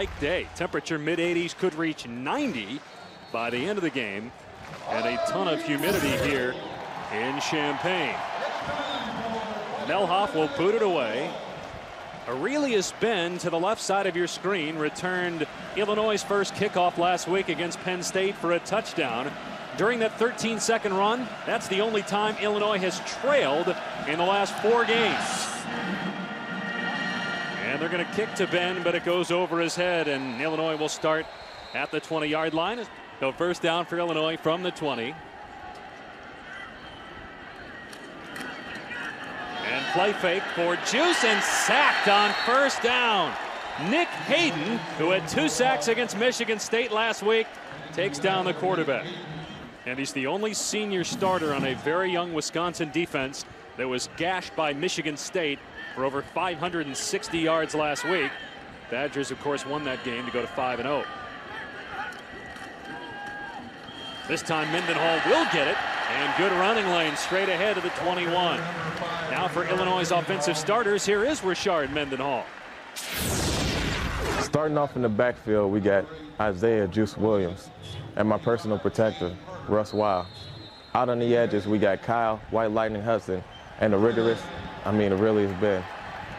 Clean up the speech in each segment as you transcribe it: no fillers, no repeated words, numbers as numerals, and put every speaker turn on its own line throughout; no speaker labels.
like day. Temperature mid-80s, could reach 90 by the end of the game, and a ton of humidity here in Champaign. Melhoff will boot it away. Aurelius Ben, to the left side of your screen, returned Illinois' first kickoff last week against Penn State for a touchdown. During that 13-second run, that's the only time Illinois has trailed in the last 4 games. And they're going to kick to Ben, but it goes over his head, and Illinois will start at the 20-yard line. So first down for Illinois from the 20. And play fake for Juice, and sacked on first down. Nick Hayden, who had 2 sacks against Michigan State last week, takes down the quarterback. And he's the only senior starter on a very young Wisconsin defense that was gashed by Michigan State for over 560 yards last week. Badgers, of course, won that game to go to 5-0. This time Mendenhall will get it, and good running lane straight ahead of the 21. Now for Illinois' offensive starters, here is Rashard Mendenhall.
Starting off in the backfield, we got Isaiah Juice Williams and my personal protector, Russ Wild. Out on the edges, we got Kyle White Lightning Hudson and the rigorous, Aurelius Ben.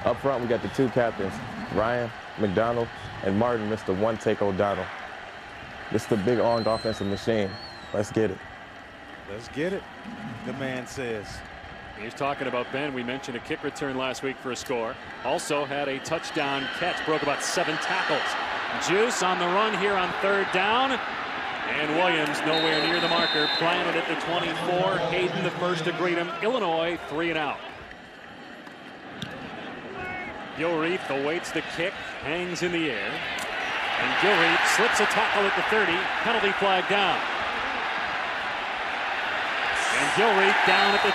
Up front, we got the 2 captains, Ryan McDonald and Martin, Mr. One Take O'Donnell. This is the big armed offensive machine. Let's get it.
Let's get it, the man says.
He's talking about Ben. We mentioned a kick return last week for a score. Also had a touchdown catch, broke about 7 tackles. Juice on the run here on 3rd down. And Williams nowhere near the marker, planted at the 24. Hayden the first to greet him. Illinois 3 and out. Gilreath awaits the kick, hangs in the air. And Gilreath slips a tackle at the 30, penalty flag down. And Gilreath down at the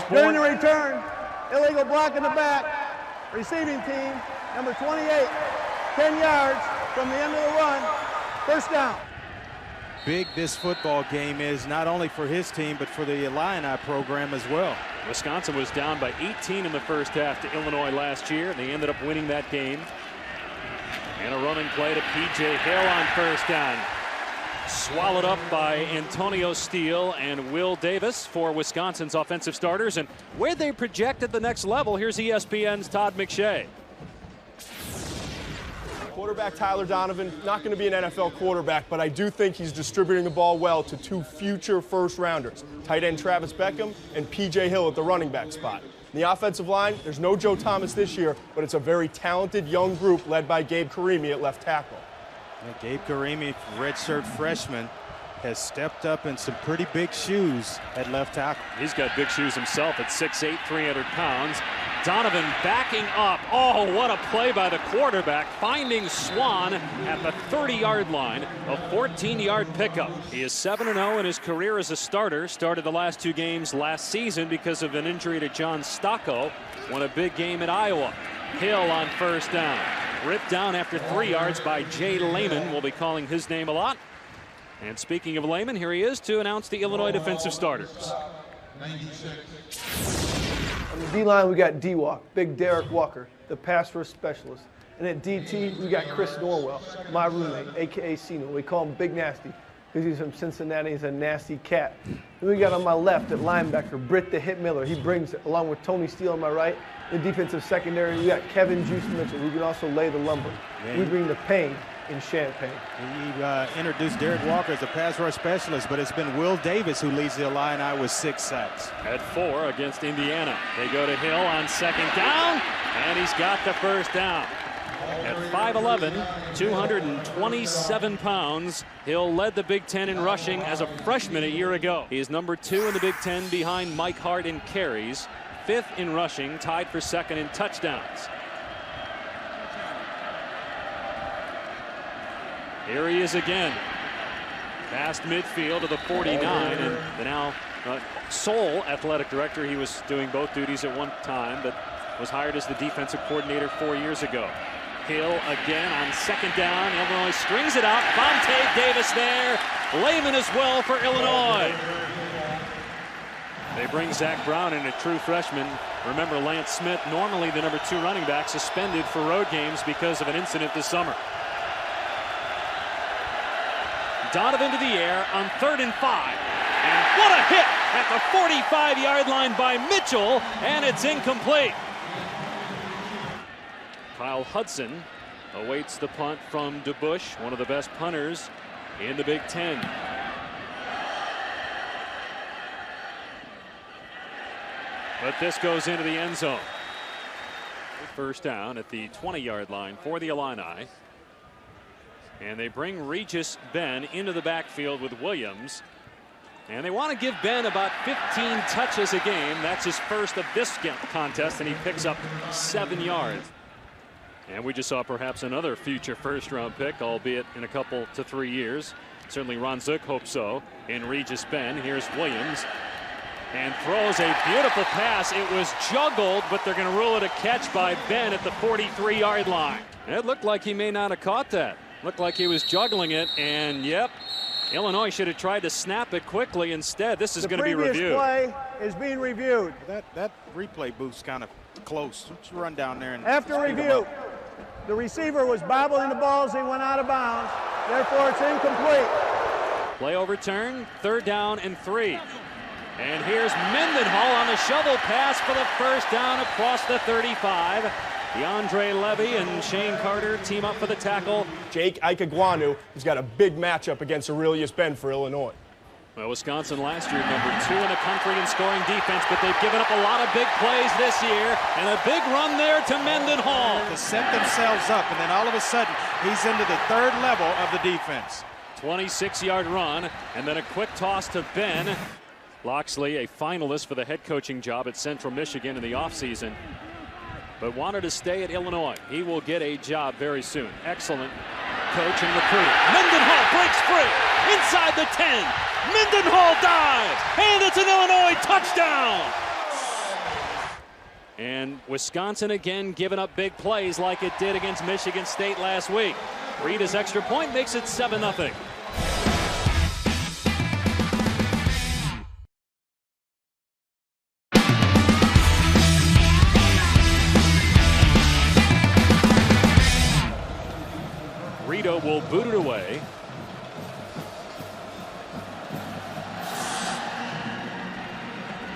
24.
During the return, illegal block in the back, receiving team, number 28, 10 yards from the end of the run, first down.
Big this football game is, not only for his team, but for the Illini program as well.
Wisconsin was down by 18 in the first half to Illinois last year. They ended up winning that game. And a running play to P.J. Hill on first down. Swallowed up by Antonio Steele and Will Davis for Wisconsin's offensive starters. And where they project at the next level, here's ESPN's Todd McShay.
Quarterback Tyler Donovan, not going to be an NFL quarterback, but I do think he's distributing the ball well to 2 future first-rounders, tight end Travis Beckham and P.J. Hill at the running back spot. In the offensive line, there's no Joe Thomas this year, but it's a very talented young group led by Gabe Karimi at left tackle.
Yeah, Gabe Karimi, redshirt freshman, has stepped up in some pretty big shoes at left tackle.
He's got big shoes himself at 6'8", 300 pounds. Donovan backing up. Oh, what a play by the quarterback, finding Swan at the 30-yard line, a 14-yard pickup. He is 7-0 in his career as a starter. Started the last 2 games last season because of an injury to John Stocco. Won a big game at Iowa. Hill on first down. Ripped down after 3 yards by Jay Lehman. We'll be calling his name a lot. And speaking of Lehman, here he is to announce the Illinois defensive starters.
On the D-line, we got D-Walk, Big Derek Walker, the pass rush specialist. And at DT, we got Chris Norwell, my roommate, a.k.a. Sino. We call him Big Nasty because he's from Cincinnati. He's a nasty cat. And we got on my left at linebacker, Britt the Hit Miller. He brings it, along with Tony Steele on my right. In the defensive secondary, we got Kevin Juice Mitchell, who can also lay the lumber. Yeah, we bring the pain in Champaign.
He introduced Derek Walker as a pass rush specialist, but it's been Will Davis who leads the Illini with 6 sacks.
At 4 against Indiana. They go to Hill on second down, and he's got the first down. At 5'11", 227 pounds, Hill led the Big Ten in rushing as a freshman a year ago. He is number 2 in the Big Ten behind Mike Hart in carries, 5th in rushing, tied for 2nd in touchdowns. Here he is again. Past midfield to the 49, and the now sole athletic director. He was doing both duties at one time, but was hired as the defensive coordinator 4 years ago. Hill again on second down. Illinois strings it out. Vontae Davis there. Lehman as well for Illinois. They bring Zach Brown in, a true freshman, Remember, Lance Smith, normally the number 2 running back, suspended for road games because of an incident this summer. Donovan to the air on 3rd and 5. And what a hit at the 45-yard line by Mitchell, and it's incomplete. Kyle Hudson awaits the punt from DeBush, one of the best punters in the Big Ten. But this goes into the end zone. First down at the 20-yard line for the Illini. And they bring Regis Ben into the backfield with Williams. And they want to give Ben about 15 touches a game. That's his first of this contest, and he picks up 7 yards. And we just saw perhaps another future first-round pick, albeit in a couple to 3 years. Certainly Ron Zook hopes so. In Regis Ben, here's Williams. And throws a beautiful pass. It was juggled, but they're going to rule it a catch by Ben at the 43-yard line. It looked like he may not have caught that. Looked like he was juggling it, and yep, Illinois should have tried to snap it quickly instead. This is going to be reviewed.
The previous play is being reviewed.
That replay booth's kind of close. Let's run down there and
after review, the receiver was bobbling the ball as he went out of bounds. Therefore, it's incomplete. Play
overturned, 3rd down and 3. And here's Mendenhall on the shovel pass for the first down across the 35. DeAndre Levy and Shane Carter team up for the tackle.
Jake Ikeguanu has got a big matchup against Aurelius Ben for Illinois.
Well, Wisconsin last year number 2 in the country in scoring defense, but they've given up a lot of big plays this year, and a big run there to Mendenhall.
To set themselves up, and then all of a sudden, he's into the 3rd level of the defense.
26-yard run, and then a quick toss to Ben. Loxley, a finalist for the head coaching job at Central Michigan in the offseason, but wanted to stay at Illinois. He will get a job very soon. Excellent coach and recruiter. Mendenhall breaks free inside the 10. Mendenhall dives, and it's an Illinois touchdown. And Wisconsin again giving up big plays like it did against Michigan State last week. Reed's extra point makes it 7-0. Will boot it away.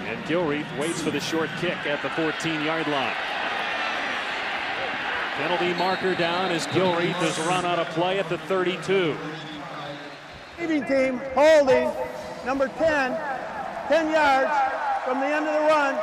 And Gilreath waits for the short kick at the 14-yard line. Penalty marker down as Gilreath has run out of play at the 32.
Receiving team holding number 10, 10 yards from the end of the run.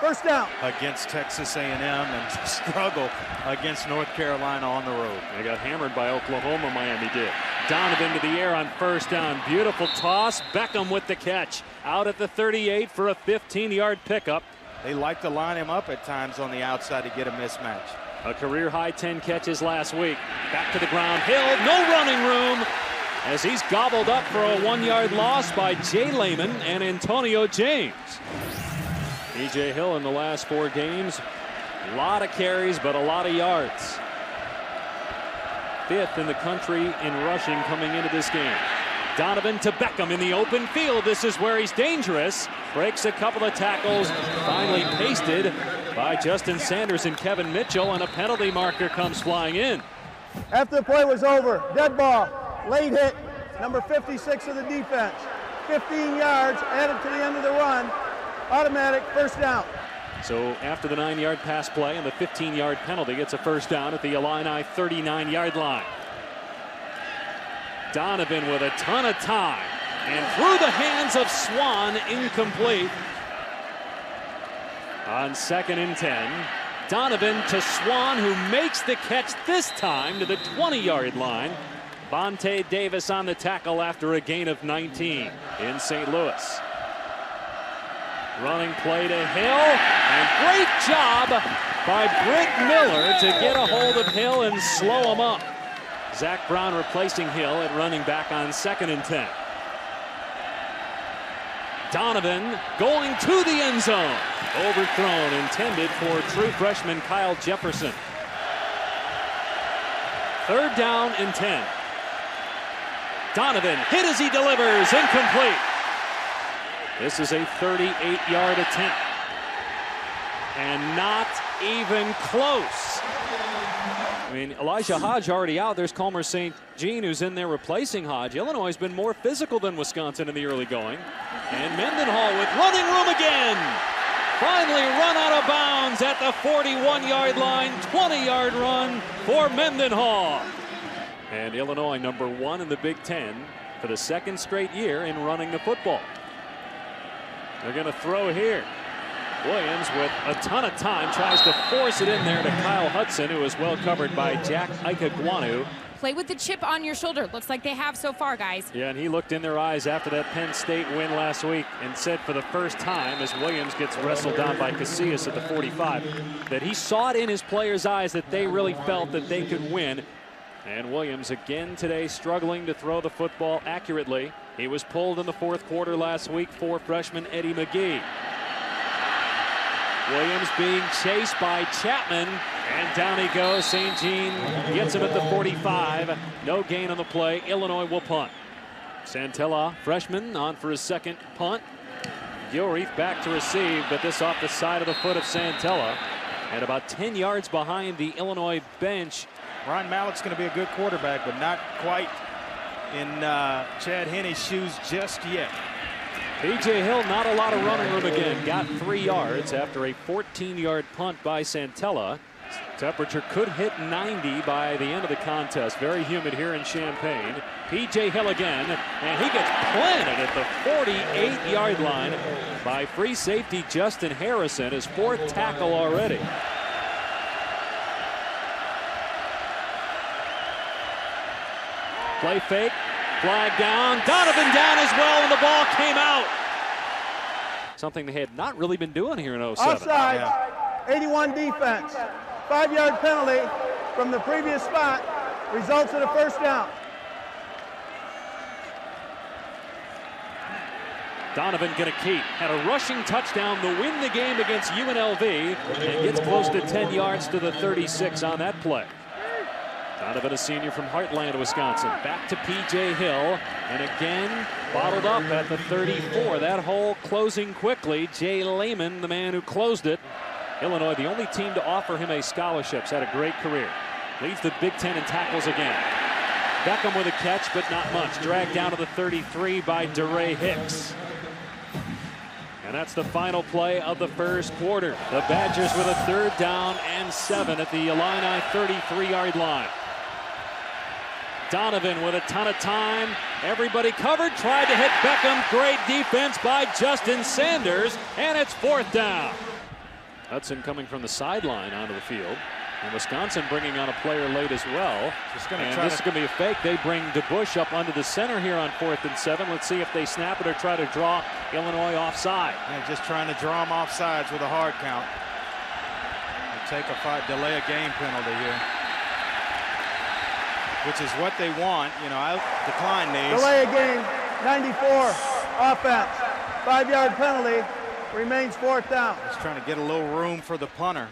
First down.
Against Texas A&M and struggle against North Carolina on the road.
They got hammered by Oklahoma, Miami did. Donovan to the air on first down. Beautiful toss. Beckham with the catch. Out at the 38 for a 15-yard pickup.
They like to line him up at times on the outside to get a mismatch.
A career-high 10 catches last week. Back to the ground. Hill, no running room, as he's gobbled up for a 1-yard loss by Jay Lehman and Antonio James. E.J. Hill in the last 4 games, a lot of carries, but a lot of yards. 5th in the country in rushing coming into this game. Donovan to Beckham in the open field. This is where he's dangerous. Breaks a couple of tackles, finally pasted by Justin Sanders and Kevin Mitchell, and a penalty marker comes flying in.
After the play was over, dead ball, late hit, number 56 of the defense. 15 yards added to the end of the run. Automatic first down.
So after the 9-yard pass play and the 15-yard penalty, it's a first down at the Illini 39-yard line. Donovan with a ton of time, and through the hands of Swan, incomplete. On 2nd and 10, Donovan to Swan, who makes the catch this time to the 20-yard line. Vontae Davis on the tackle after a gain of 19 in St. Louis. Running play to Hill, and great job by Britt Miller to get a hold of Hill and slow him up. Zach Brown replacing Hill at running back on 2nd and 10. Donovan going to the end zone. Overthrown, intended for true freshman Kyle Jefferson. 3rd down and 10. Donovan hit as he delivers, incomplete. This is a 38-yard attempt. and not even close. I mean, Elijah Hodge already out. There's Comer St. Jean, who's in there replacing Hodge. Illinois has been more physical than Wisconsin in the early going. And Mendenhall with running room again. Finally run out of bounds at the 41-yard line. 20-yard run for Mendenhall. And Illinois #1 in the Big Ten for the second straight year in running the football. They're going to throw here. Williams with a ton of time tries to force it in there to Kyle Hudson, who is well covered by Jack Ikaguanu.
Play with the chip on your shoulder. Looks like they have so far, guys.
Yeah, and he looked in their eyes after that Penn State win last week and said for the first time, as Williams gets wrestled down by Casillas at the 45, that he saw it in his players' eyes that they really felt that they could win. And Williams again today struggling to throw the football accurately. He was pulled in the fourth quarter last week for freshman Eddie McGee. Williams being chased by Chapman, and down he goes. St. Jean gets him at the 45. No gain on the play. Illinois will punt. Santella, freshman, on for his second punt. Gilreath back to receive, but this off the side of the foot of Santella. And about 10 yards behind the Illinois bench.
Ryan Mallett's going to be a good quarterback, but not quite in Chad Henne's shoes just yet.
P.J. Hill, not a lot of running room again. Got 3 yards after a 14-yard punt by Santella. Temperature could hit 90 by the end of the contest. Very humid here in Champaign. P.J. Hill again, and he gets planted at the 48-yard line by free safety Justin Harrison, his 4th tackle already. Play fake, flag down, Donovan down as well, and the ball came out. Something they had not really been doing here in 07.
Offside, 81 defense. 5-yard penalty from the previous spot results in a first down.
Donovan going to keep. Had a rushing touchdown to win the game against UNLV and gets close to 10 yards to the 36 on that play. Donovan, a senior from Heartland, Wisconsin. Back to P.J. Hill, and again bottled up at the 34. That hole closing quickly. Jay Lehman, the man who closed it. Illinois, the only team to offer him a scholarship. He's had a great career. Leads the Big Ten in tackles again. Beckham with a catch, but not much. Dragged down to the 33 by DeRay Hicks. And that's the final play of the first quarter. The Badgers with a 3rd down and 7 at the Illini 33-yard line. Donovan with a ton of time. Everybody covered. Tried to hit Beckham. Great defense by Justin Sanders. And it's 4th down. Hudson coming from the sideline onto the field. And Wisconsin bringing on a player late as well. And this is going to be a fake. They bring DeBush up under the center here on 4th and 7. Let's see if they snap it or try to draw Illinois offside.
Yeah, just trying to draw them offsides with a hard count. They'll take a delay a game penalty here, which is what they want. You know, I decline these.
Delay a game, 94, offense. 5-yard penalty, remains 4th down.
Just trying to get a little room for the punter.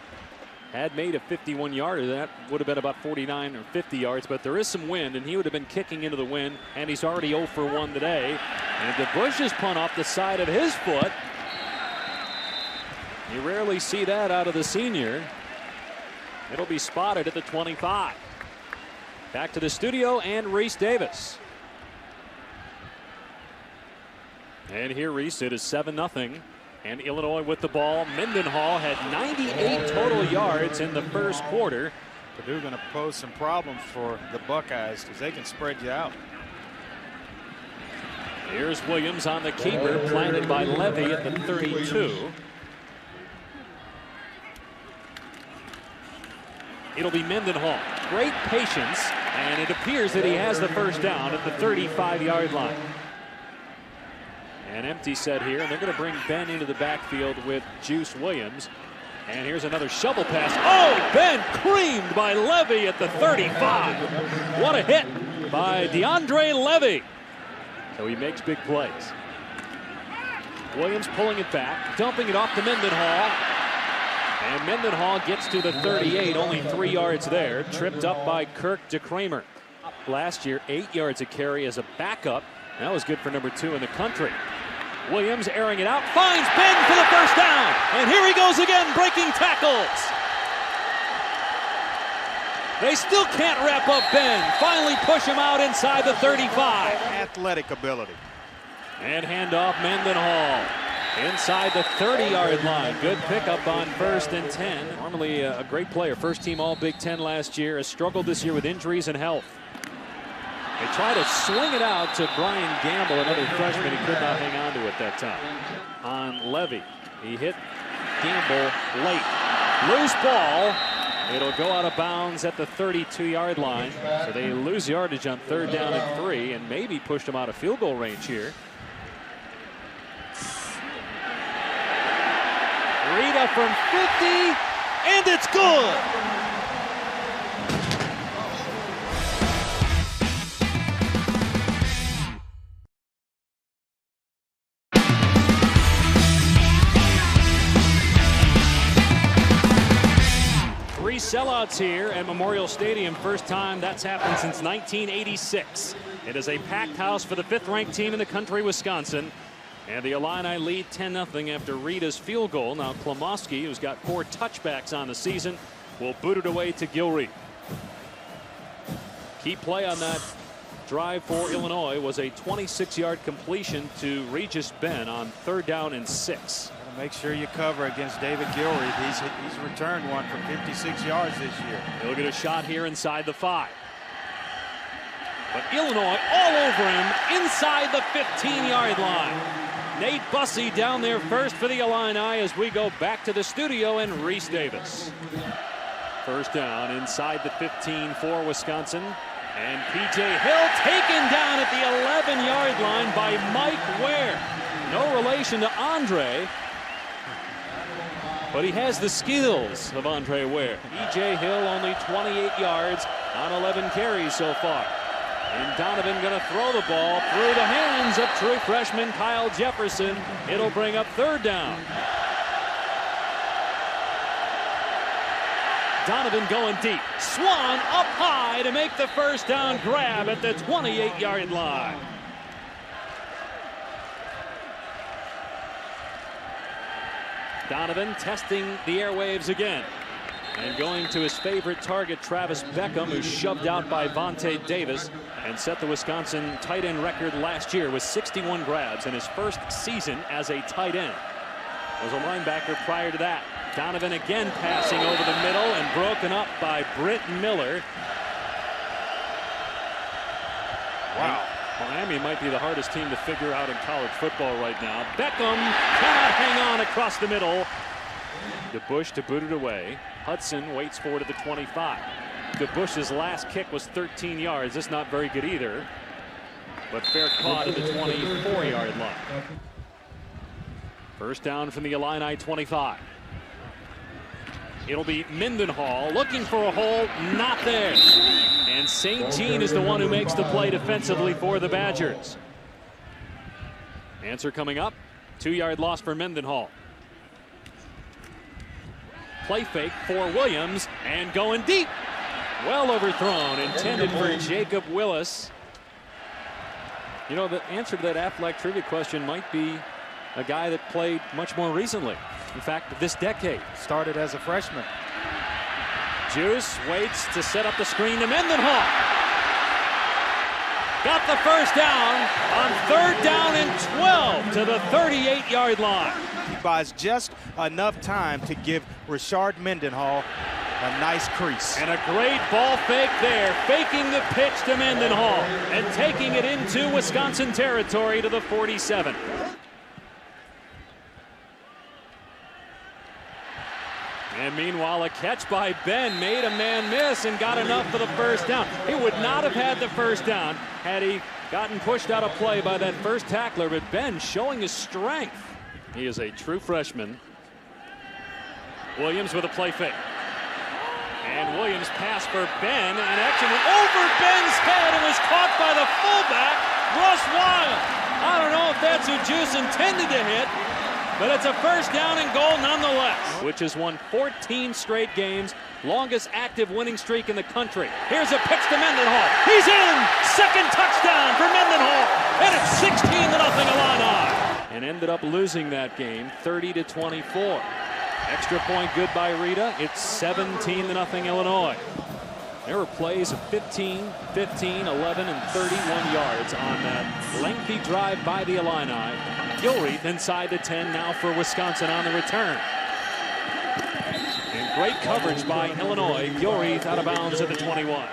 Had made a 51-yarder. That would have been about 49 or 50 yards, but there is some wind, and he would have been kicking into the wind, and he's already 0 for 1 today. And DeBush's punt off the side of his foot. You rarely see that out of the senior. It'll be spotted at the 25. Back to the studio and Reese Davis. And here Reese, it is 7-0. And Illinois with the ball. Mendenhall had 98 total yards in the first quarter.
Purdue going to pose some problems for the Buckeyes because they can spread you out.
Here's Williams on the keeper, planted by Levy at the 32. It'll be Mendenhall. Great patience, and it appears that he has the first down at the 35-yard line. An empty set here, and they're going to bring Ben into the backfield with Juice Williams. And here's another shovel pass. Oh, Ben creamed by Levy at the 35. What a hit by DeAndre Levy. So he makes big plays. Williams pulling it back, dumping it off to Mendenhall. And Mendenhall gets to the 38, only 3 yards there. Tripped up by Kirk DeKramer. Last year, 8 yards a carry as a backup. That was good for number 2 in the country. Williams airing it out, finds Ben for the first down. And here he goes again, breaking tackles. They still can't wrap up Ben. Finally push him out inside the 35.
Athletic ability.
And handoff Mendenhall. Inside the 30-yard line. Good pickup on 1st and 10. Normally a great player. First team All Big Ten last year. Has struggled this year with injuries and health. They try to swing it out to Brian Gamble, another freshman. He could not hang on to it that time. On Levy. He hit Gamble late. Loose ball. It'll go out of bounds at the 32-yard line. So they lose yardage on 3rd down and 3 and maybe pushed them out of field goal range here. Rita from 50, and it's good. Three sellouts here at Memorial Stadium. First time that's happened since 1986. It is a packed house for the 5th-ranked team in the country, Wisconsin. And the Illini lead 10-0 after Rita's field goal. Now Klomoski, who's got 4 touchbacks on the season, will boot it away to Gilreath. Key play on that drive for Illinois was a 26-yard completion to Regis Ben on 3rd down and 6.
Gotta make sure you cover against David Gilreath. He's returned one for 56 yards this year.
He'll get a shot here inside the 5. But Illinois all over him inside the 15-yard line. Nate Bussey down there first for the Illini as we go back to the studio and Reese Davis. First down inside the 15 for Wisconsin. And P.J. Hill taken down at the 11-yard line by Mike Ware. No relation to Andre, but he has the skills of Andre Ware. P.J. Hill only 28 yards on 11 carries so far. And Donovan going to throw the ball through the hands of true freshman Kyle Jefferson. It'll bring up 3rd down. Donovan going deep. Swan up high to make the first down grab at the 28-yard line. Donovan testing the airwaves again. And going to his favorite target, Travis Beckham, who's shoved out by Vontae Davis and set the Wisconsin tight end record last year with 61 grabs in his first season as a tight end. Was a linebacker prior to that. Donovan again passing over the middle and broken up by Britt Miller. Wow. Miami might be the hardest team to figure out in college football right now. Beckham cannot hang on across the middle. DeBush to boot it away. Hudson waits for it at the 25. DeBush's last kick was 13 yards. That's not very good either. But fair caught at the 24-yard line. First down from the Illini 25. It'll be Mendenhall looking for a hole, not there. And St. Jean is the one who makes the play defensively for the Badgers. Answer coming up. 2-yard loss for Mendenhall. Play fake for Williams and going deep. Well overthrown, intended for Jacob Willis. You know, the answer to that Aflac trivia question might be a guy that played much more recently. In fact, this decade.
Started as a freshman.
Juice waits to set up the screen to Mendenhall. Got the first down on 3rd down and 12 to the 38-yard line.
He buys just enough time to give Rashard Mendenhall a nice crease.
And a great ball fake there, faking the pitch to Mendenhall and taking it into Wisconsin territory to the 47. And meanwhile, a catch by Ben made a man miss and got enough for the first down. He would not have had the first down had he gotten pushed out of play by that first tackler, but Ben showing his strength. He is a true freshman. Williams with a play fake. And Williams passed for Ben, and action went over Ben's head and was caught by the fullback, Russ Wild. I don't know if that's who Juice intended to hit, but it's a first down and goal nonetheless. Which has won 14 straight games, longest active winning streak in the country. Here's a pitch to Mendenhall. He's in! Second touchdown for Mendenhall, and it's 16-0 Illini. and ended up losing that game 30-24. Extra point good by Rita. It's 17-0 Illinois. There were plays of 15, 15, 11, and 31 yards on that lengthy drive by the Illini. Gilreath inside the 10 now for Wisconsin on the return. And great coverage by Illinois. Gilreath out of bounds at the 21.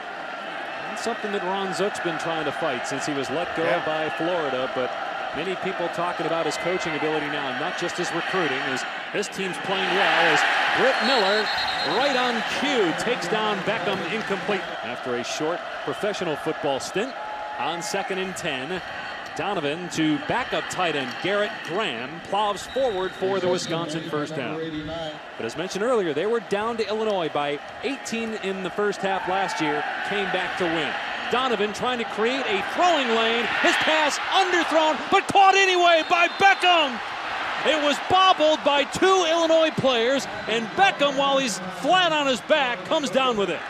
That's something that Ron Zook's been trying to fight since he was let go by Florida, but many people talking about his coaching ability now, not just his recruiting, as this team's playing well, as Britt Miller, right on cue, takes down Beckham incomplete. After a short professional football stint on 2nd and 10, Donovan to backup tight end Garrett Graham plows forward for the Wisconsin first down. But as mentioned earlier, they were down to Illinois by 18 in the first half last year, came back to win. Donovan trying to create a throwing lane. His pass underthrown, but caught anyway by Beckham. It was bobbled by 2 Illinois players, and Beckham, while he's flat on his back, comes down with it.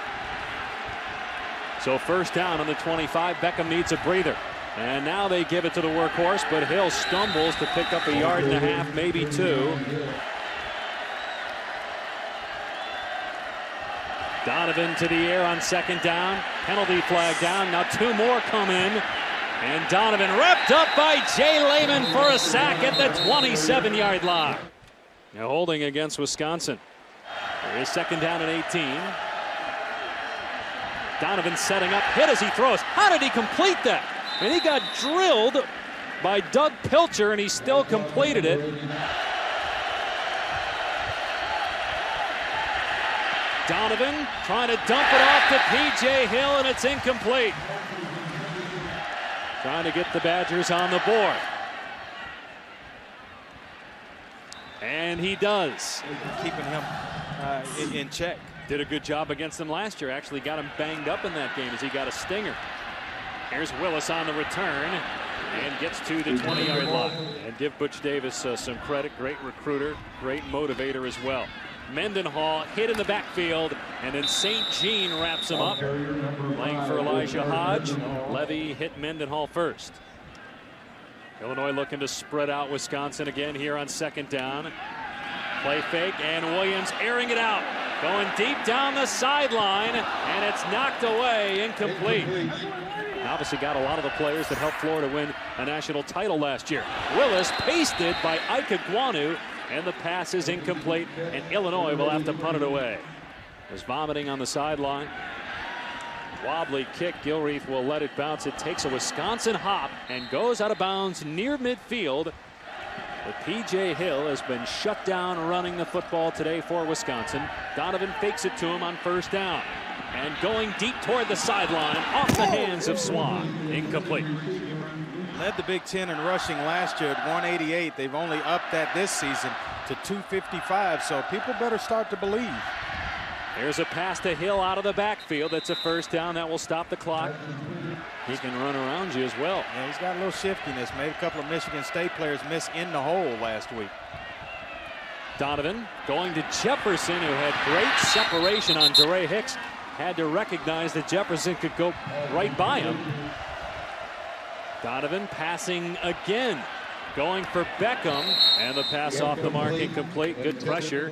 So first down on the 25. Beckham needs a breather. And now they give it to the workhorse, but Hill stumbles to pick up a yard and a half, maybe 2. Donovan to the air on 2nd down. Penalty flag down. Now 2 more come in. And Donovan wrapped up by Jay Lehman for a sack at the 27-yard line. Now holding against Wisconsin. There is 2nd down and 18. Donovan setting up, hit as he throws. How did he complete that? And he got drilled by Doug Pilcher, and he still completed it. Donovan trying to dump it off to P.J. Hill, and it's incomplete. Trying to get the Badgers on the board. And he does.
Keeping him in check.
Did a good job against them last year. Actually got him banged up in that game as he got a stinger. Here's Willis on the return and gets to the 20-yard line. And give Butch Davis some credit. Great recruiter, great motivator as well. Mendenhall hit in the backfield, and then St. Jean wraps him up. Playing for Elijah Hodge. Levy hit Mendenhall first. Illinois looking to spread out Wisconsin again here on 2nd down. Play fake, and Williams airing it out. Going deep down the sideline, and it's knocked away, incomplete. Obviously got a lot of the players that helped Florida win a national title last year. Willis pasted by Ike Iguanu, and the pass is incomplete, and Illinois will have to punt it away. There's vomiting on the sideline. Wobbly kick. Gilreath will let it bounce. It takes a Wisconsin hop and goes out of bounds near midfield. But P.J. Hill has been shut down running the football today for Wisconsin. Donovan fakes it to him on 1st down. And going deep toward the sideline, off the hands of Swan. Incomplete.
Led the Big Ten in rushing last year at 188. They've only upped that this season to 255, so people better start to believe.
Here's a pass to Hill out of the backfield. That's a 1st down. That will stop the clock. He can run around you as well.
Yeah, he's got a little shiftiness. Made a couple of Michigan State players miss in the hole last week.
Donovan going to Jefferson, who had great separation on DeRay Hicks. Had to recognize that Jefferson could go right by him. Donovan passing again. Going for Beckham, and the pass off the mark, incomplete. Good pressure.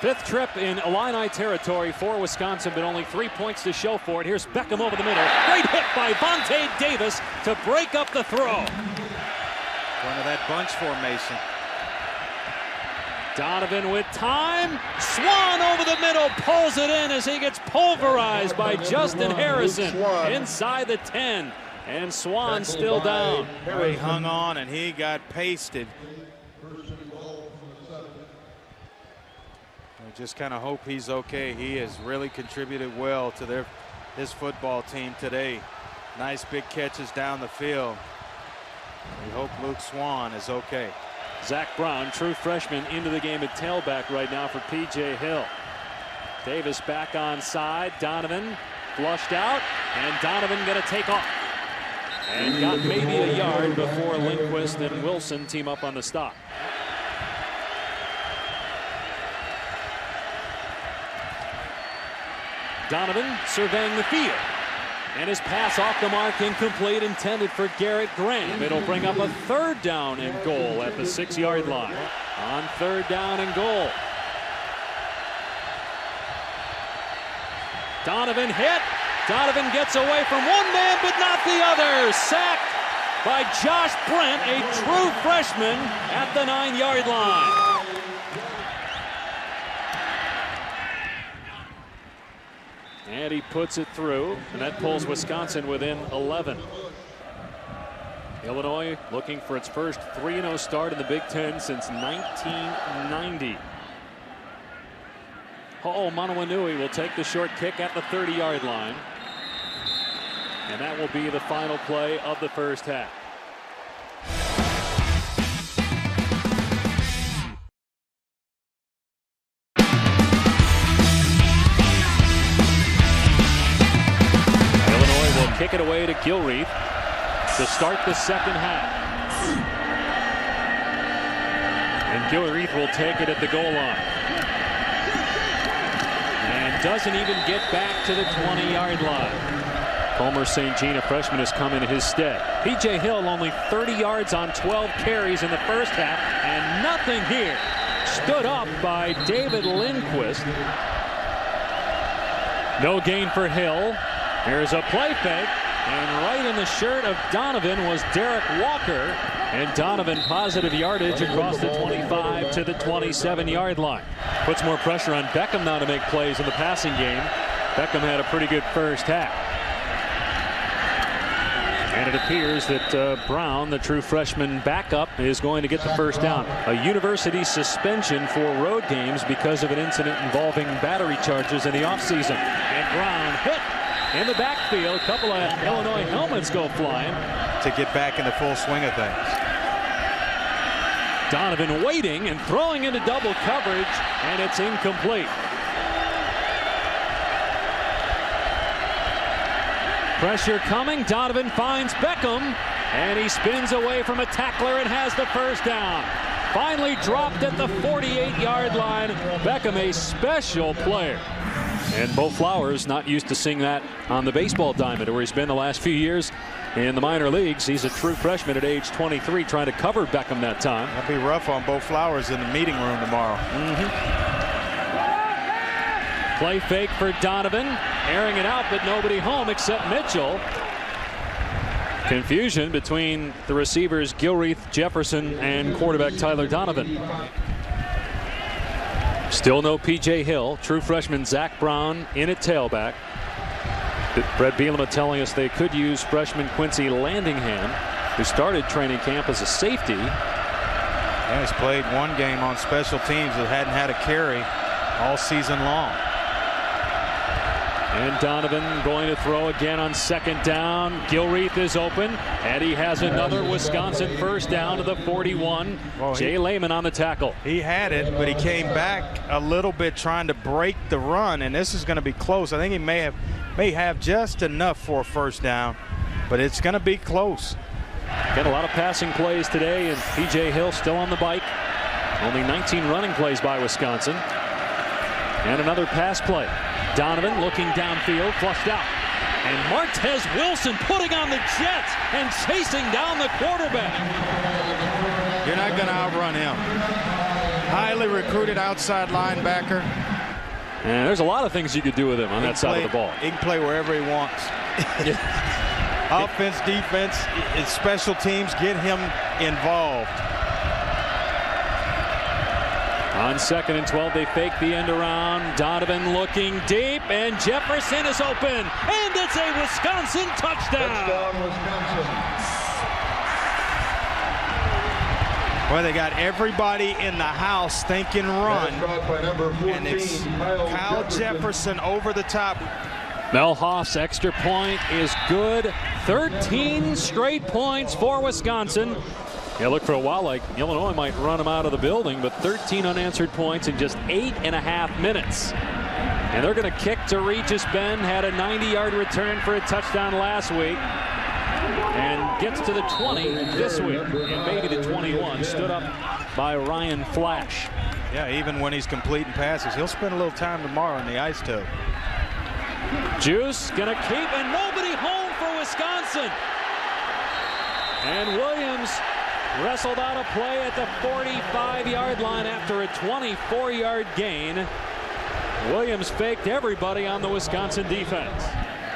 5th trip in Illini territory for Wisconsin, but only 3 points to show for it. Here's Beckham over the middle. Great hit by Vontae Davis to break up the throw.
One of that bunch formation.
Donovan with time. Swan over the middle, pulls it in as he gets pulverized by Justin Harrison inside the 10. And Swan still down.
He hung on and he got pasted. I just kind of hope he's okay. He has really contributed well to his football team today. Nice big catches down the field. We hope Luke Swan is okay.
Zach Brown, true freshman, into the game at tailback right now for P.J. Hill. Davis back on side. Donovan flushed out, and Donovan going to take off. And got maybe a yard before Lindquist and Wilson team up on the stop. Donovan surveying the field. And his pass off the mark, incomplete, intended for Garrett Graham. It'll bring up a 3rd down and goal at the 6-yard line. On 3rd down and goal. Donovan hit. Donovan gets away from one man, but not the other. Sacked by Josh Brent, a true freshman, at the 9-yard line. And he puts it through, and that pulls Wisconsin within 11. Illinois looking for its first 3-0 start in the Big Ten since 1990. Monowanui will take the short kick at the 30-yard line. And that will be the final play of the first half. Kick it away to Gilreath to start the second half. And Gilreath will take it at the goal line. And doesn't even get back to the 20-yard line. Homer St. Jean, a freshman, has come in his stead. P.J. Hill only 30 yards on 12 carries in the first half, and nothing here. Stood up by David Lindquist. No gain for Hill. Here's a play fake, and right in the shirt of Donovan was Derek Walker, and Donovan positive yardage across the 25 to the 27-yard line. Puts more pressure on Beckham now to make plays in the passing game. Beckham had a pretty good first half. And it appears that Brown, the true freshman backup, is going to get the first down. A university suspension for road games because of an incident involving battery charges in the offseason. And Brown hit in the backfield. A couple of Illinois helmets go flying.
To get back in the full swing of things.
Donovan waiting and throwing into double coverage, and it's incomplete. Pressure coming. Donovan finds Beckham, and he spins away from a tackler and has the first down. Finally dropped at the 48-yard line. Beckham, a special player. And Bo Flowers not used to seeing that on the baseball diamond, where he's been the last few years in the minor leagues. He's a true freshman at age 23, trying to cover Beckham that time.
That'll be rough on Bo Flowers in the meeting room tomorrow.
Play fake for Donovan, airing it out, but nobody home except Mitchell. Confusion between the receivers Gilreath, Jefferson, and quarterback Tyler Donovan. Still no P.J. Hill. True freshman Zach Brown in at tailback. Bret Bielema telling us they could use freshman Quincy Landingham, who started training camp as a safety.
Yeah, he's played one game on special teams that hadn't had a carry all season long.
And Donovan going to throw again on second down. Gilreath is open, and he has another Wisconsin first down to the 41.
Well,
Jay Lehman on the tackle.
He had it, but he came back a little bit trying to break the run, and this is going to be close. I think he may have just enough for a first down, but it's going to be close.
Got a lot of passing plays today, and P.J. Hill still on the bike. Only 19 running plays by Wisconsin. And another pass play. Donovan looking downfield, flushed out. And Martez Wilson putting on the jets and chasing down the quarterback.
You're not going to outrun him. Highly recruited outside linebacker.
And there's a lot of things you could do with him on that side of the ball.
He can play wherever he wants. Offense, defense, special teams, get him involved.
On 2nd and 12, they fake the end around. Donovan looking deep, and Jefferson is open, and it's a Wisconsin touchdown.
Well, they got everybody in the house thinking run, and it's Kyle Jefferson over the top.
Mel Hoff's extra point is good. 13 straight points for Wisconsin. Yeah, look, for a while like Illinois might run them out of the building, but 13 unanswered points in just 8.5 minutes. And they're going to kick to Regis Ben. Had a 90-yard return for a touchdown last week. And gets to the 20 this week. And maybe the 21. Stood up by Ryan Flash.
Yeah, even when he's completing passes, he'll spend a little time tomorrow in the ice tub.
Juice gonna keep, and nobody home for Wisconsin. And Williams wrestled out a play at the 45-yard line after a 24-yard gain. Williams faked everybody on the Wisconsin defense.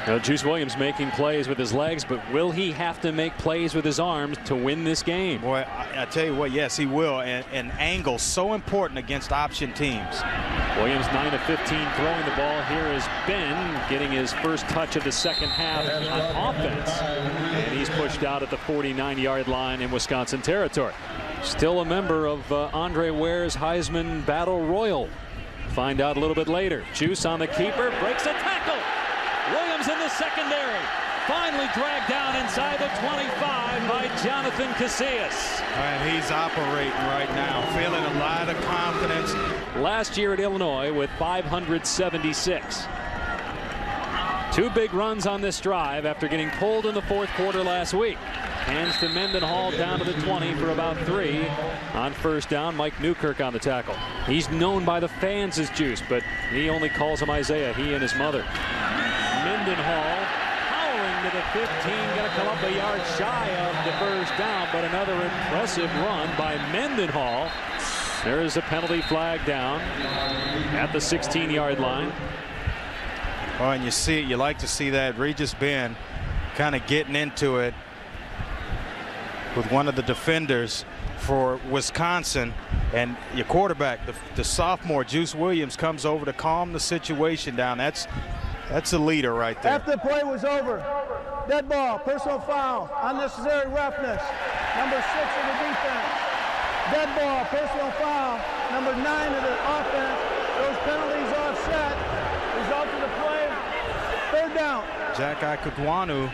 Now, Juice Williams making plays with his legs, but will he have to make plays with his arms to win this game?
Boy, I tell you what, yes, he will. And angle so important against option teams.
Williams 9 of 15 throwing the ball. Here is Ben getting his first touch of the second half on offense. And he's pushed out at the 49-yard line in Wisconsin territory. Still a member of Andre Ware's Heisman Battle Royal. Find out a little bit later. Juice on the keeper, breaks a tackle. Williams in the secondary. Finally dragged down inside the 25 by Jonathan Casillas.
And he's operating right now, feeling a lot of confidence.
Last year at Illinois with 576. 2 big runs on this drive after getting pulled in the fourth quarter last week. Hands to Mendenhall down to the 20 for about 3 on first down. Mike Newkirk on the tackle. He's known by the fans as Juice, but he only calls him Isaiah, he and his mother. Mendenhall powering to the 15, going to come up a yard shy of the first down, but another impressive run by Mendenhall. There is a penalty flag down at the 16-yard line.
Oh, and you see it, you like to see that. Regis Ben kind of getting into it with one of the defenders for Wisconsin, and your quarterback, the sophomore Juice Williams, comes over to calm the situation down. That's a leader right there.
After the play was over, dead ball, personal foul, unnecessary roughness, number 6 of the defense. Dead ball, personal foul, number 9 of the offense. Those penalties offset. Result of the play, 3rd down.
Jack Ikegwonu,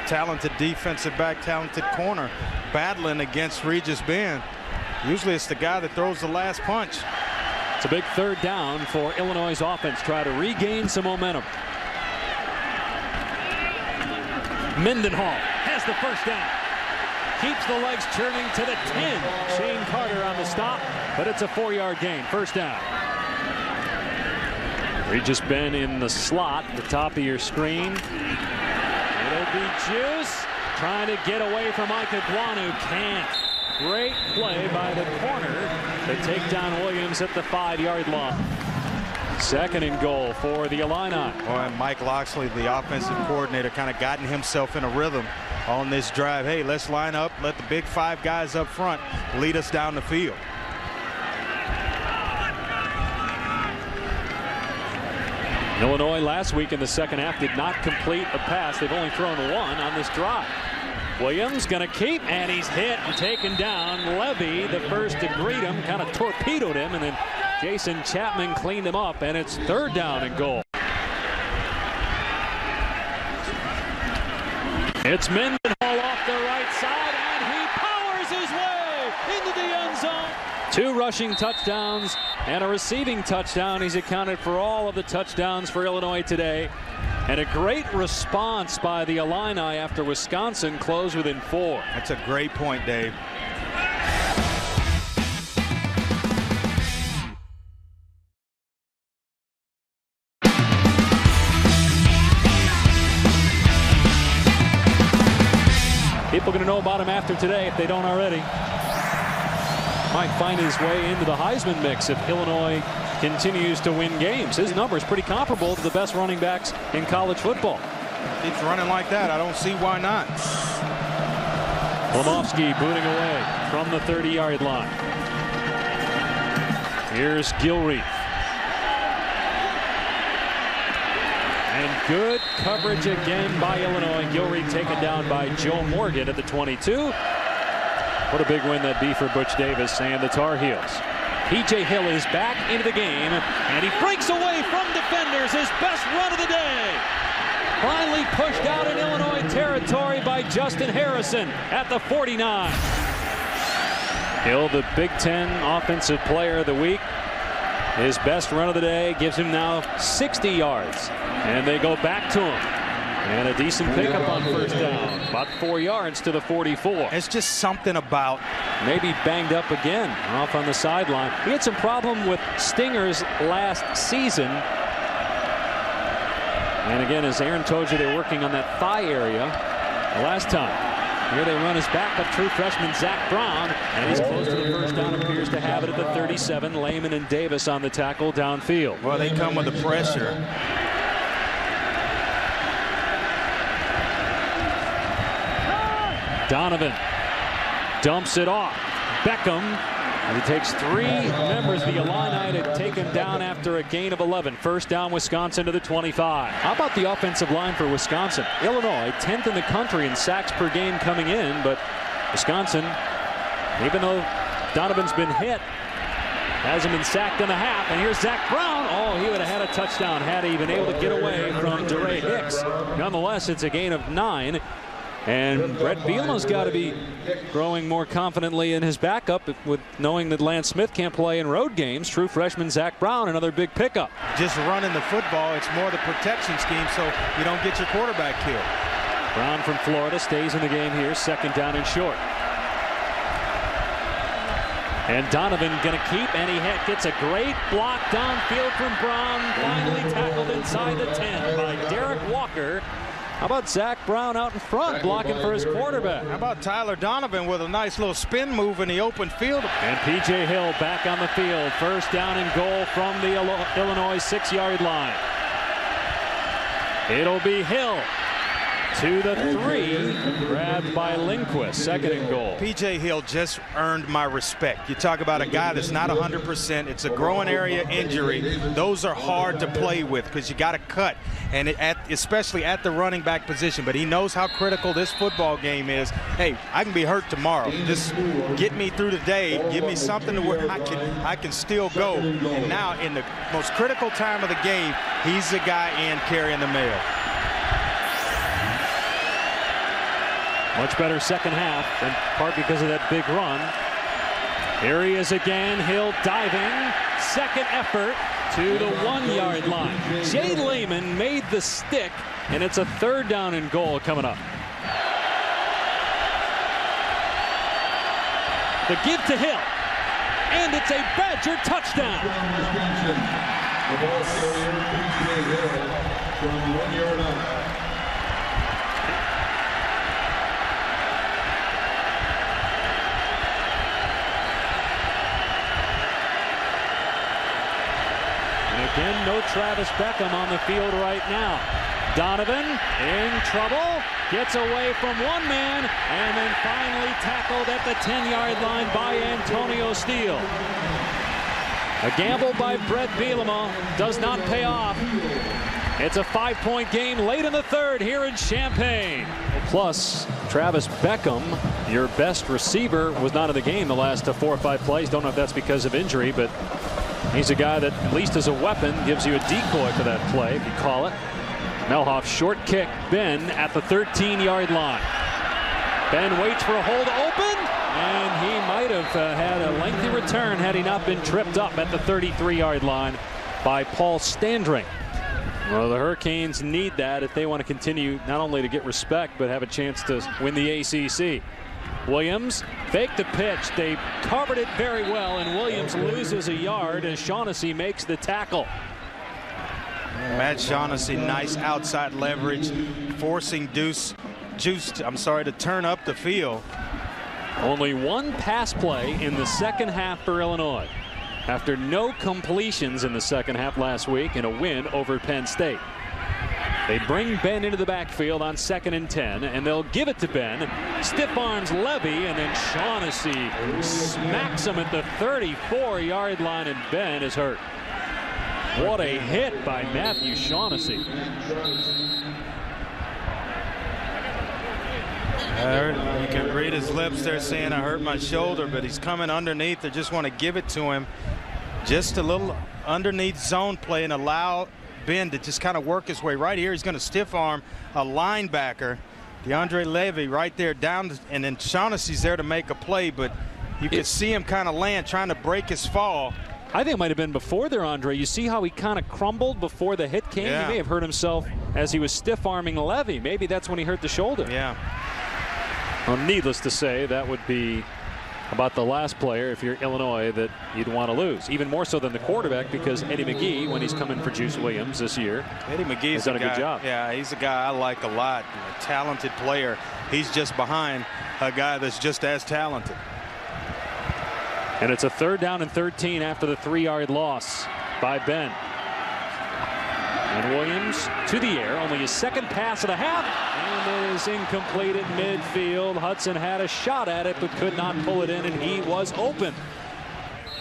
talented defensive back, talented corner, battling against Regis Ben. Usually it's the guy that throws the last punch.
It's a big 3rd down for Illinois' offense. Try to regain some momentum. Mendenhall has the first down. Keeps the legs churning to the 10. Shane Carter on the stop, but it's a 4-yard gain. First down. Regis Ben in the slot, the top of your screen. It'll be Juice trying to get away from Ikegwonu. Can't. Great play by the corner to take down Williams at the 5-yard line. 2nd and goal for the Illini.
Oh, and Mike Loxley, the offensive coordinator, kind of gotten himself in a rhythm on this drive. Hey, let's line up, let the big 5 guys up front lead us down the field.
Illinois last week in the second half did not complete a pass. They've only thrown 1 on this drive. Williams going to keep, and he's hit and taken down. Levy, the first to greet him, kind of torpedoed him, and then Jason Chapman cleaned him up, and it's 3rd down and goal. It's Mendenhall off the right side, and he powers his way into the end zone. 2 rushing touchdowns and a receiving touchdown. He's accounted for all of the touchdowns for Illinois today. And a great response by the Illini after Wisconsin closed within 4.
That's a great point, Dave.
People are going to know about him after today if they don't already. Might find his way into the Heisman mix if Illinois continues to win games. His number is pretty comparable to the best running backs in college football.
Keeps running like that. I don't see why not.
Lemofsky booting away from the 30-yard line. Here's Gilreath. And good coverage again by Illinois. Gilreath taken down by Joe Morgan at the 22. What a big win that'd be for Butch Davis and the Tar Heels. P.J. Hill is back into the game, and he breaks away from defenders. His best run of the day. Finally pushed out in Illinois territory by Justin Harrison at the 49. Hill, the Big Ten Offensive Player of the Week. His best run of the day gives him now 60 yards. And they go back to him. And a decent pickup on first down. About 4 yards to the 44.
It's just something about.
Maybe banged up again off on the sideline. He had some problem with stingers last season. And again, as Aaron told you, they're working on that thigh area the last time. Here they run his backup, true freshman Zach Brown, and he's close to the first down, appears to have it at the 37. Lehman and Davis on the tackle downfield.
Well, they come with the pressure.
Donovan dumps it off. Beckham, and he takes 3 members of the Illini to take him down after a gain of 11. First down, Wisconsin to the 25. How about the offensive line for Wisconsin? Illinois, 10th in the country in sacks per game coming in, but Wisconsin, even though Donovan's been hit, hasn't been sacked in a half. And here's Zach Brown. Oh, he would have had a touchdown had he been able to get away from DeRay Hicks. Nonetheless, it's a gain of 9. And Bret Bielema's got to be growing more confidently in his backup with knowing that Lance Smith can't play in road games. True freshman Zach Brown, another big pickup.
Just running the football, it's more the protection scheme so you don't get your quarterback killed.
Brown from Florida stays in the game here, second down and short. And Donovan going to keep, and he gets a great block downfield from Brown. Finally tackled inside the 10 by Derek Walker. How about Zach Brown out in front blocking for his quarterback?
How about Tyler Donovan with a nice little spin move in the open field?
And P.J. Hill back on the field. First down and goal from the Illinois 6-yard line. It'll be Hill to the 3, grabbed by Lindquist, second and goal.
P.J. Hill just earned my respect. You talk about a guy that's not 100%. It's a growing area injury. Those are hard to play with because you got to cut, and especially at the running back position. But he knows how critical this football game is. Hey, I can be hurt tomorrow. Just get me through the day. Give me something to where I can still go. And now in the most critical time of the game, he's the guy in carrying the mail.
Much better second half, in part because of that big run. Here he is again, Hill diving. Second effort to the 1-yard line. Jay Lehman made the stick, and it's a third down and goal coming up. The give to Hill, and it's a Badger touchdown.
The ball carrier, P.J. Hill, from 1 yard out.
Again, no Travis Beckham on the field right now. Donovan in trouble, gets away from one man, and then finally tackled at the 10-yard line by Antonio Steele. A gamble by Bret Bielema does not pay off. It's a 5-point game late in the third here in Champaign. Plus, Travis Beckham, your best receiver, was not in the game the last 4 or 5 plays. Don't know if that's because of injury, but he's a guy that, at least as a weapon, gives you a decoy for that play, if you call it. Melhoff, short kick. Ben at the 13-yard line. Ben waits for a hole to open, and he might have had a lengthy return had he not been tripped up at the 33-yard line by Paul Standring. Well, the Hurricanes need that if they want to continue not only to get respect, but have a chance to win the ACC. Williams faked the pitch. They covered it very well, and Williams loses a yard as Shaughnessy makes the tackle.
Matt Shaughnessy, nice outside leverage, forcing Juice to turn up the field.
Only one pass play in the second half for Illinois, after no completions in the second half last week in a win over Penn State. They bring Ben into the backfield on 2nd and 10, and they'll give it to Ben. Stiff arms Levy, and then Shaughnessy smacks him at the 34-yard line, and Ben is hurt. What a hit by Matthew Shaughnessy. You
can read his lips there saying, I hurt my shoulder, but he's coming underneath. They just want to give it to him. Just a little underneath zone play and allow Ben to just kind of work his way right here. He's going to stiff arm a linebacker, DeAndre Levy, right there down, and then Shaughnessy's there to make a play, but you could see him kind of land, trying to break his fall.
I think it might have been before there, Andre. You see how he kind of crumbled before the hit came?
Yeah.
He may have hurt himself as he was stiff arming Levy. Maybe that's when he hurt the shoulder.
Yeah.
Well, needless to say, that would be about the last player, if you're Illinois, that you'd want to lose, even more so than the quarterback, because Eddie McGee, when he's coming for Juice Williams this year,
Eddie McGee's
has done a good job.
Yeah, he's a guy I like a lot. A talented player. He's just behind a guy that's just as talented.
And it's a 3rd down and 13 after the 3-yard loss by Ben. And Williams to the air, only his 2nd pass of the half, and it is incomplete at midfield. Hudson had a shot at it but could not pull it in, and he was open.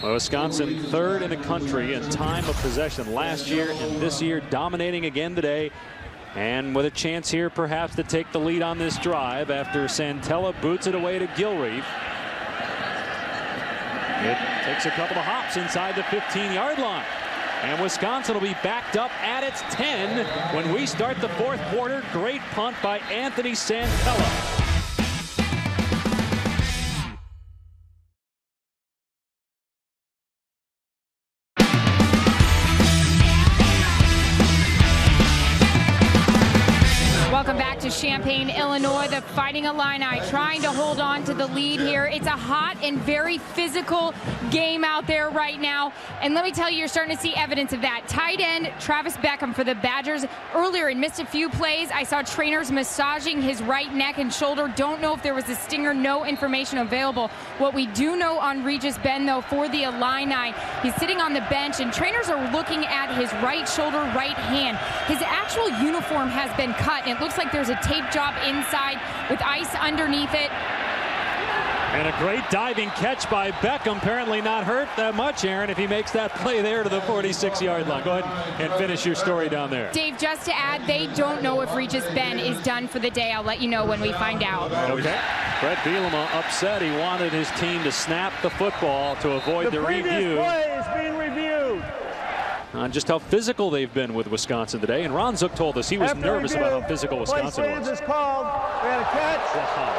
Well, Wisconsin 3rd in the country in time of possession last year, and this year dominating again today, and with a chance here perhaps to take the lead on this drive after Santella boots it away to Gilreath. It takes a couple of hops inside the 15-yard line. And Wisconsin will be backed up at its 10 when we start the 4th quarter. Great punt by Anthony Santella.
Welcome back to Champaign, Illinois. The Fighting Illini trying to hold on to the lead here. It's a hot and very physical game out there right now. And let me tell you, you're starting to see evidence of that. Tight end Travis Beckham for the Badgers earlier and missed a few plays. I saw trainers massaging his right neck and shoulder. Don't know if there was a stinger. No information available. What we do know on Regis Ben, though, for the Illini, he's sitting on the bench and trainers are looking at his right shoulder, right hand. His actual uniform has been cut. It looks like there's a tape job inside with ice underneath it.
And a great diving catch by Beckham. Apparently not hurt that much, Aaron, if he makes that play there to the 46-yard line. Go ahead and finish your story down there.
Dave, just to add, they don't know if Regis Ben is done for the day. I'll let you know when we find out.
Okay. Bret Bielema upset. He wanted his team to snap the football to avoid the review.
The previous play is being reviewed.
On just how physical they've been with Wisconsin today. And Ron Zook told us he was nervous about how physical Wisconsin was.
Is called. We had a catch.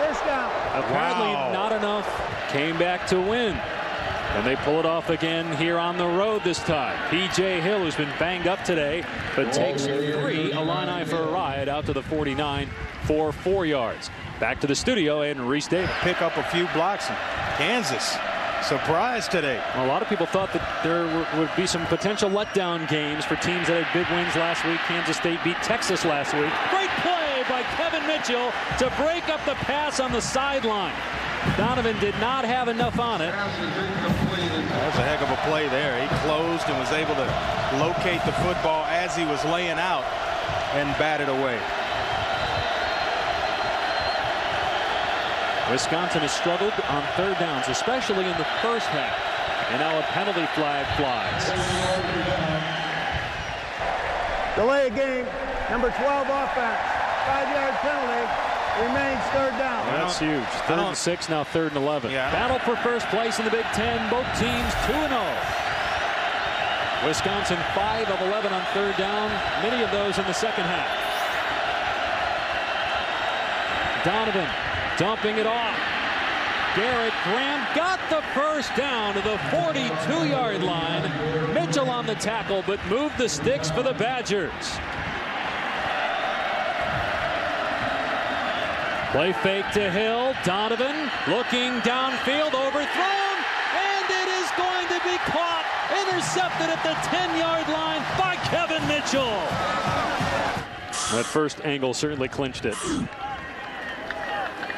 First down.
Apparently not enough. Came back to win. And they pull it off again here on the road this time. P.J. Hill, who's been banged up today, but takes 3 Illini for a ride out to the 49 for 4 yards. Back to the studio and Reese Davis.
Pick up a few blocks in Kansas. Surprise today.
A lot of people thought that there would be some potential letdown games for teams that had big wins last week. Kansas State beat Texas last week. Great play by Kevin Mitchell to break up the pass on the sideline. Donovan did not have enough on it.
That was a heck of a play there. He closed and was able to locate the football as he was laying out and bat it away.
Wisconsin has struggled on 3rd downs, especially in the first half. And now a penalty flag flies.
Delay of game. Number 12 offense. 5-yard penalty. Remains 3rd down.
That's huge. 3rd and 6, now 3rd and 11.
Yeah.
Battle for first place in the Big Ten. Both teams 2-0. Wisconsin 5 of 11 on 3rd down. Many of those in the second half. Donovan dumping it off. Garrett Graham got the first down to the 42-yard line. Mitchell on the tackle, but moved the sticks for the Badgers. Play fake to Hill. Donovan looking downfield, overthrown, and it is going to be caught. Intercepted at the 10-yard line by Kevin Mitchell. That first angle certainly clinched it.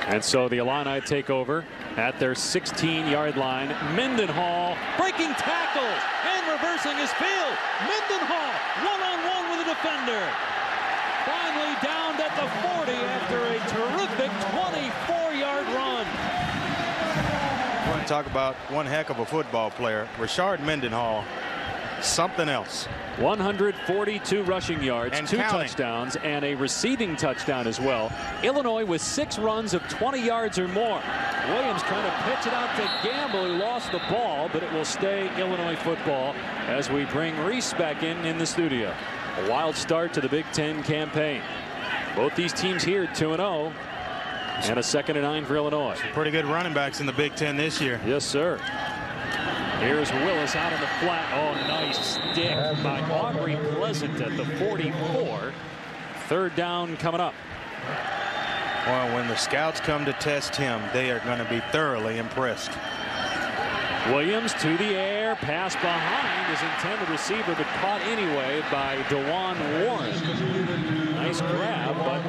And so the Illini take over at their 16-yard line. Mendenhall breaking tackles and reversing his field. Mendenhall one-on-one with a defender. Finally downed at the 40 after a terrific 24-yard run.
I want to talk about one heck of a football player. Rashard Mendenhall, something else.
142 rushing yards,
and
2
counting.
touchdowns, and a receiving touchdown as well. Illinois with 6 runs of 20 yards or more. Williams trying to pitch it out to Gamble, who lost the ball, but it will stay Illinois football as we bring Reese back in the studio. A wild start to the Big Ten campaign. Both these teams here 2-0, and a 2nd and 9 for Illinois.
Pretty good running backs in the Big Ten this year.
Yes, sir. Here's Willis out in the flat. Oh, nice stick by Aubrey Pleasant at the 44. 3rd down coming up.
Well, when the scouts come to test him, they are going to be thoroughly impressed.
Williams to the air, pass behind his intended receiver, but caught anyway by DeJuan Warren. Nice grab, but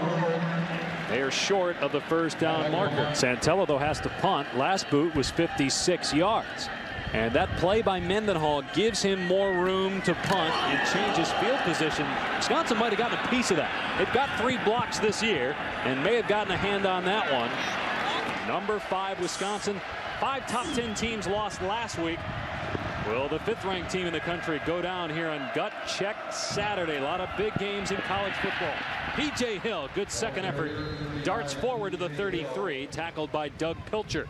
they are short of the first down marker. Santella, though, has to punt. Last boot was 56 yards. And that play by Mendenhall gives him more room to punt and change his field position. Wisconsin might have gotten a piece of that. They've got 3 blocks this year and may have gotten a hand on that one. Number 5, Wisconsin. 5 top 10 teams lost last week. Will the 5th-ranked team in the country go down here on Gut Check Saturday? A lot of big games in college football. P.J. Hill, good second effort, darts forward to the 33, tackled by Doug Pilcher.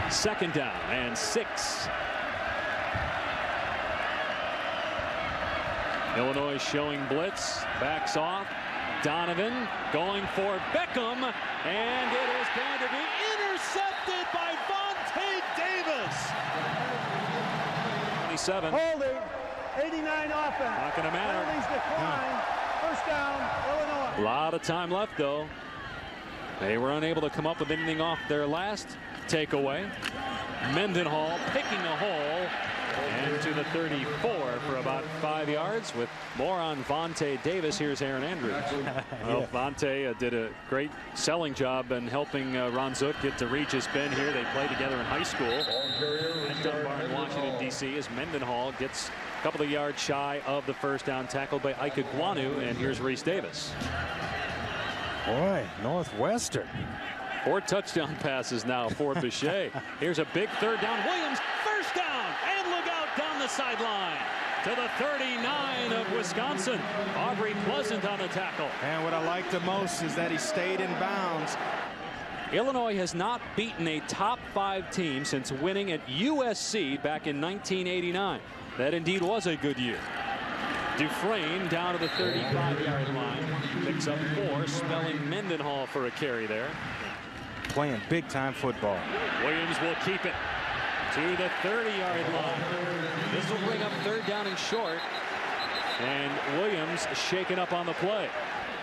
2nd down and 6. Illinois showing blitz, backs off. Donovan going for Beckham, and it is going to be intercepted by Vontae Davis. 27.
Holding, 89 offense.
Not going to matter.
Penalties decline. First down, Illinois.
A lot of time left, though. They were unable to come up with anything off their last takeaway. Mendenhall picking a hole and to the 34 for about 5 yards. With more on Vontae Davis, here's Aaron Andrews. Well, Vontae did a great selling job and helping Ron Zook get to Regis Bend here. They played together in high school at Dunbar in Washington, D.C. as Mendenhall gets a couple of yards shy of the first down, tackled by Ike Guanu. And here's Reese Davis.
Boy, Northwestern.
4 touchdown passes now for Bichet. Here's a big 3rd down. Williams, first down, and look out down the sideline to the 39 of Wisconsin. Aubrey Pleasant on the tackle.
And what I like the most is that he stayed in bounds.
Illinois has not beaten a top 5 team since winning at USC back in 1989. That indeed was a good year. Dufresne down to the 35-yard line. Picks up 4, spelling Mendenhall for a carry there.
Playing big-time football.
Williams will keep it to the 30-yard line. This will bring up 3rd down and short. And Williams shaken up on the play.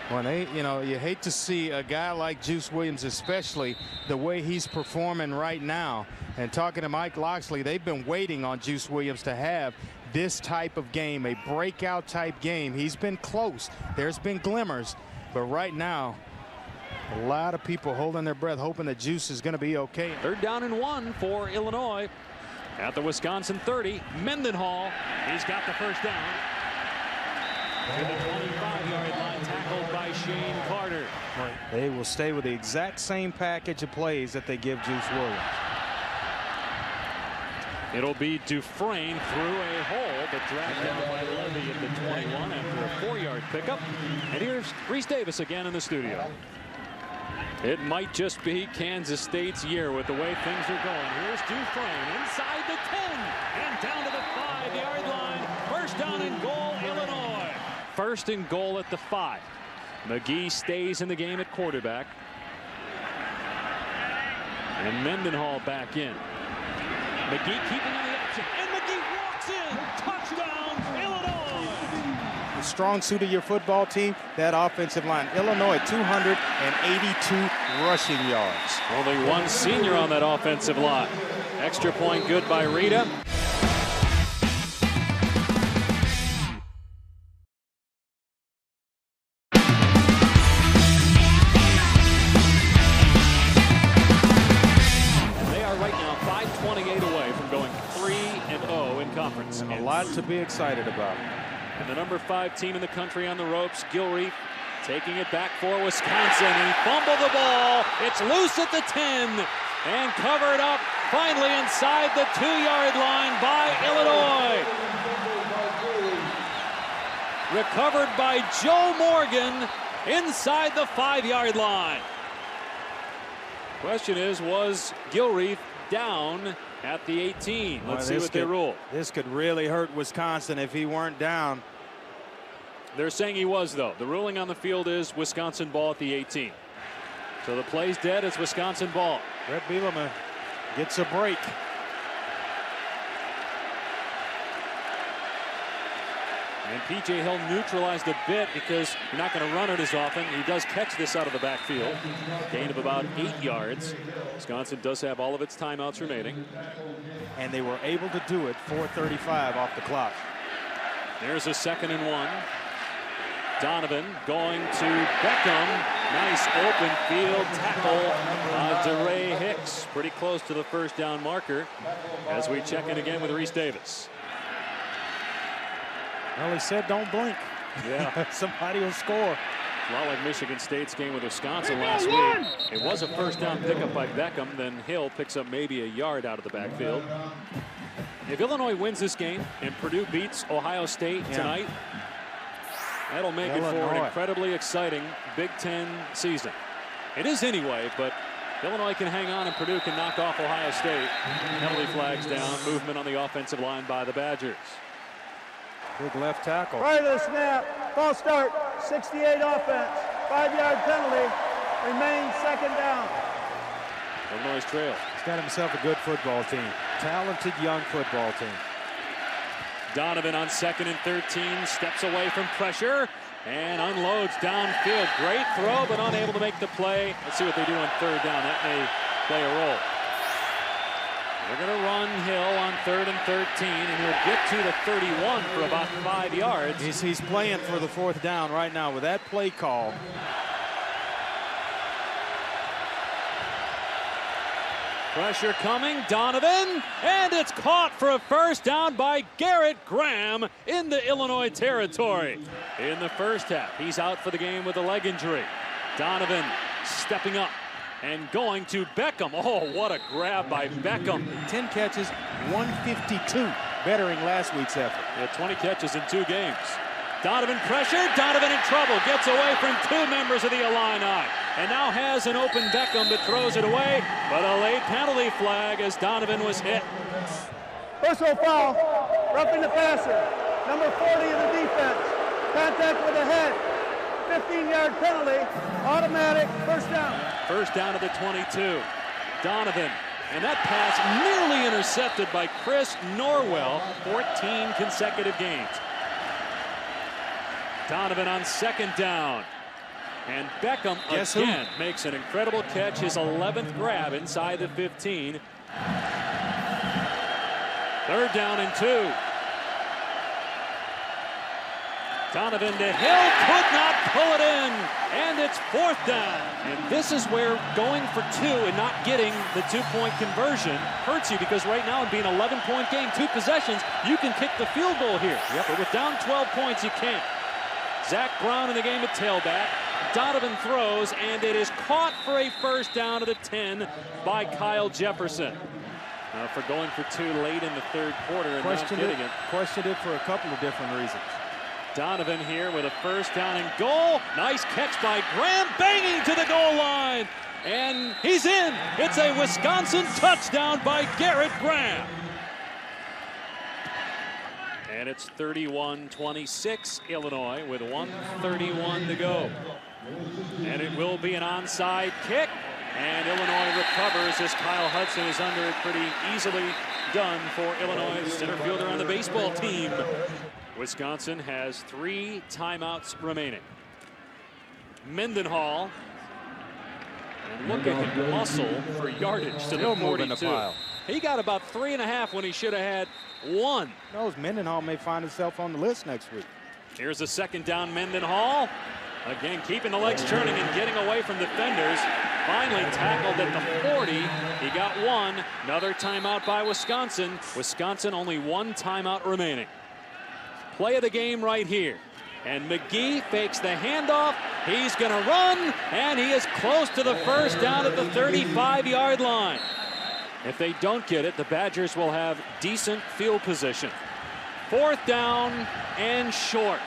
When they, you hate to see a guy like Juice Williams, especially the way he's performing right now. And talking to Mike Loxley, they've been waiting on Juice Williams to have this type of game, a breakout type game. He's been close. There's been glimmers, but right now, a lot of people holding their breath, hoping that Juice is going to be okay.
3rd down and 1 for Illinois at the Wisconsin 30. Mendenhall, he's got the first down to the 25-yard line, tackled by Shane Carter.
They will stay with the exact same package of plays that they give Juice Williams.
It'll be Dufresne through a hole, but dragged down by Levy at the 21 after a 4-yard pickup. And here's Reese Davis again in the studio. It might just be Kansas State's year with the way things are going. Here's Dufresne inside the 10 and down to the 5-yard line. First down and goal, Illinois. 1st and goal at the 5. McGee stays in the game at quarterback. And Mendenhall back in. McGee keeping on the option, and McGee walks in. Touchdown, Illinois.
The strong suit of your football team, that offensive line. Illinois, 282 rushing yards.
Only 1 senior on that offensive line. Extra point good by Rita.
A lot to be excited about.
And the number 5 team in the country on the ropes, Gilreath, taking it back for Wisconsin. He fumbled the ball. It's loose at the 10 and covered up finally inside the 2-yard line by Illinois. Recovered by Joe Morgan inside the 5-yard line. Question is, was Gilreath down at the 18? Let's see what they rule.
This could really hurt Wisconsin if he weren't down.
They're saying he was, though. The ruling on the field is Wisconsin ball at the 18. So the play's dead. It's Wisconsin ball.
Bret Bielema gets a break.
And P.J. Hill neutralized a bit because you're not going to run it as often. He does catch this out of the backfield. Gain of about 8 yards. Wisconsin does have all of its timeouts remaining.
And they were able to do it 4:35 off the clock.
There's a 2nd and 1. Donovan going to Beckham. Nice open field tackle. DeRay Hicks pretty close to the first down marker as we check in again with Reese Davis.
Well, he said don't blink.
Yeah.
Somebody will score.
A lot like Michigan State's game with Wisconsin last week. It was a first down pickup by Beckham. Then Hill picks up maybe a yard out of the backfield. If Illinois wins this game and Purdue beats Ohio State tonight, that'll make it for an incredibly exciting Big Ten season. It is anyway, but Illinois can hang on and Purdue can knock off Ohio State. Penalty flags down. Movement on the offensive line by the Badgers.
Big left tackle.
Prior to the snap, false start, 68 offense, 5-yard penalty, remains 2nd down.
Illinois trail.
He's got himself a good football team. Talented young football team.
Donovan on 2nd and 13, steps away from pressure and unloads downfield. Great throw, but unable to make the play. Let's see what they do on 3rd down. That may play a role. They're going to run Hill on 3rd and 13, and he'll get to the 31 for about 5 yards.
He's playing for the 4th down right now with that play call.
Pressure coming, Donovan, and it's caught for a first down by Garrett Graham in the Illinois territory. In the first half, he's out for the game with a leg injury. Donovan stepping up and going to Beckham. Oh, what a grab by Beckham.
10 catches, 152, bettering last week's effort.
Yeah, 20 catches in 2 games. Donovan pressure, Donovan in trouble, gets away from 2 members of the Illini, and now has an open Beckham but throws it away, but a late penalty flag as Donovan was hit.
Personal foul, roughing the passer, number 40 of the defense, contact with the head, 15-yard penalty, automatic, first down.
First down to the 22. Donovan, and that pass nearly intercepted by Chris Norwell, 14 consecutive games. Donovan on 2nd down. And Beckham again makes an incredible catch, his 11th grab inside the 15. 3rd down and 2. Donovan to Hill, could not pull it in, and it's 4th down. And this is where going for 2 and not getting the 2-point conversion hurts you, because right now, it being an 11-point game, 2 possessions, you can kick the field goal here. Yep. But with down 12 points, you can't. Zach Brown in the game at tailback. Donovan throws, and it is caught for a first down to the 10 by Kyle Jefferson. For going for 2 late in the 3rd quarter and not getting it.
Questioned it for a couple of different reasons.
Donovan here with a first down and goal. Nice catch by Graham, banging to the goal line. And he's in. It's a Wisconsin touchdown by Garrett Graham. And it's 31-26 Illinois with 1:31 to go. And it will be an onside kick. And Illinois recovers as Kyle Hudson is under it pretty easily done for Illinois center fielder on the baseball team. Wisconsin has 3 timeouts remaining. Mendenhall. And look at him muscle for yardage to the 42. He got about 3.5 when he should have had 1.
Knows Mendenhall may find himself on the list next week.
Here's a 2nd down, Mendenhall. Again, keeping the legs turning and getting away from defenders. Finally tackled at the 40. He got 1. Another timeout by Wisconsin. Wisconsin only 1 timeout remaining. Play of the game right here. And McGee fakes the handoff. He's going to run, and he is close to the first down at the 35-yard line. If they don't get it, the Badgers will have decent field position. 4th down and short.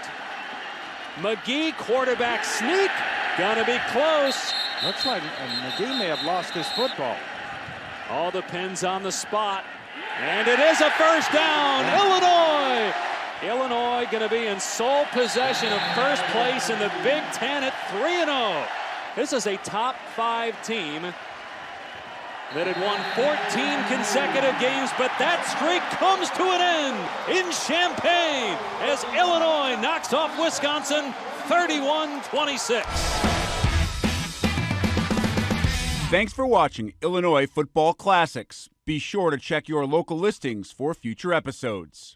McGee, quarterback sneak, gonna be close.
Looks like McGee may have lost his football.
All depends on the spot. And it is a first down, Illinois! Illinois gonna be in sole possession of first place in the Big Ten at 3-0. This is a top 5 team. that had won 14 consecutive games, but that streak comes to an end in Champaign as Illinois knocks off Wisconsin 31-26.
Thanks for watching Illinois Football Classics. Be sure to check your local listings for future episodes.